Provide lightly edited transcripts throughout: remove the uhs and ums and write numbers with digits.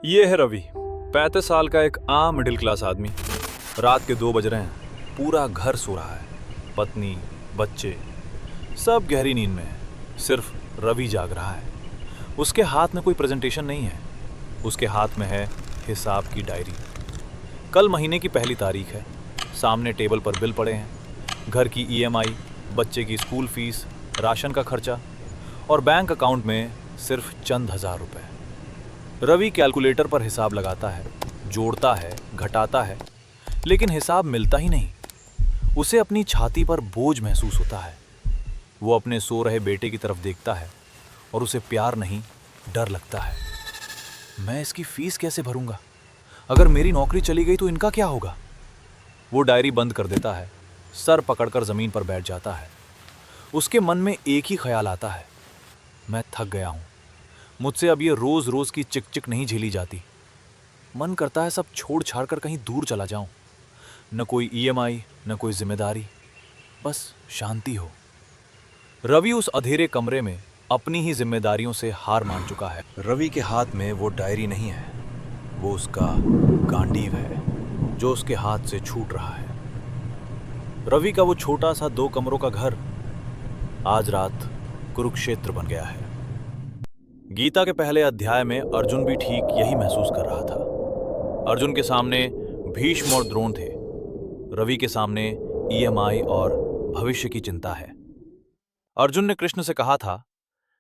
ये है रवि, 35 साल का एक आम मिडिल क्लास आदमी। रात के 2 बज रहे हैं, पूरा घर सो रहा है। पत्नी, बच्चे सब गहरी नींद में है, सिर्फ रवि जाग रहा है। उसके हाथ में कोई प्रेजेंटेशन नहीं है, उसके हाथ में है हिसाब की डायरी। कल महीने की पहली तारीख है, सामने टेबल पर बिल पड़े हैं, घर की ईएमआई, बच्चे की स्कूल फीस, राशन का खर्चा और बैंक अकाउंट में सिर्फ चंद हजार रुपए। रवि कैलकुलेटर पर हिसाब लगाता है, जोड़ता है, घटाता है, लेकिन हिसाब मिलता ही नहीं। उसे अपनी छाती पर बोझ महसूस होता है। वो अपने सो रहे बेटे की तरफ देखता है और उसे प्यार नहीं, डर लगता है। मैं इसकी फीस कैसे भरूंगा? अगर मेरी नौकरी चली गई तो इनका क्या होगा? वो डायरी बंद कर देता है, सर पकड़कर जमीन पर बैठ जाता है। उसके मन में एक ही ख्याल आता है, मैं थक गया हूं, मुझसे अब ये रोज रोज की चिक नहीं झेली जाती। मन करता है सब छोड़ छाड़ कर कहीं दूर चला जाऊं। न कोई ईएमआई, न कोई जिम्मेदारी, बस शांति हो। रवि उस अंधेरे कमरे में अपनी ही जिम्मेदारियों से हार मान चुका है। रवि के हाथ में वो डायरी नहीं है, वो उसका गांडीव है जो उसके हाथ से छूट रहा है। रवि का वो छोटा सा 2 कमरों का घर आज रात कुरुक्षेत्र बन गया है। गीता के पहले अध्याय में अर्जुन भी ठीक यही महसूस कर रहा था। अर्जुन के सामने भीष्म और द्रोण थे, रवि के सामने ईएमआई और भविष्य की चिंता है। अर्जुन ने कृष्ण से कहा था,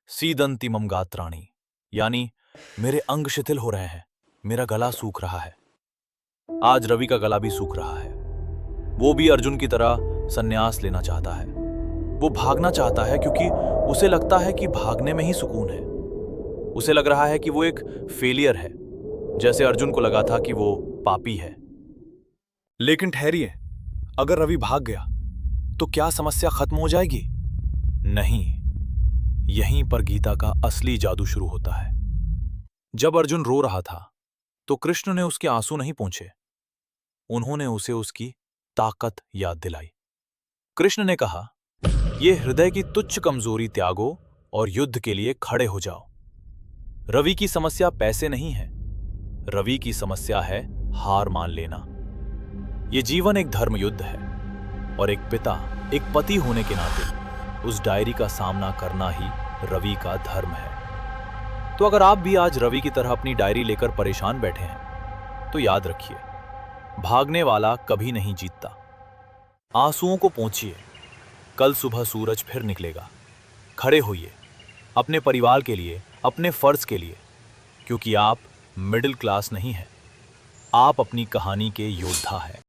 सीदंती मम गात्राणि, यानी मेरे अंग शिथिल हो रहे हैं, मेरा गला सूख रहा है। आज रवि का गला भी सूख रहा है। वो भी अर्जुन की तरह संन्यास लेना चाहता है। वो भागना चाहता है क्योंकि उसे लगता है कि भागने में ही सुकून है। उसे लग रहा है कि वो एक फेलियर है, जैसे अर्जुन को लगा था कि वो पापी है। लेकिन ठहरिए, अगर रवि भाग गया तो क्या समस्या खत्म हो जाएगी? नहीं, यहीं पर गीता का असली जादू शुरू होता है। जब अर्जुन रो रहा था तो कृष्ण ने उसके आंसू नहीं पोंछे, उन्होंने उसे उसकी ताकत याद दिलाई। कृष्ण ने कहा, यह हृदय की तुच्छ कमजोरी त्यागो और युद्ध के लिए खड़े हो जाओ। रवि की समस्या पैसे नहीं है, रवि की समस्या है हार मान लेना। यह जीवन एक धर्म युद्ध है और एक पिता, एक पति होने के नाते उस डायरी का सामना करना ही रवि का धर्म है। तो अगर आप भी आज रवि की तरह अपनी डायरी लेकर परेशान बैठे हैं तो याद रखिए, भागने वाला कभी नहीं जीतता। आंसुओं को पोंछिए, कल सुबह सूरज फिर निकलेगा। खड़े होइए अपने परिवार के लिए, अपने फर्ज के लिए, क्योंकि आप मिडिल क्लास नहीं हैं, आप अपनी कहानी के योद्धा हैं।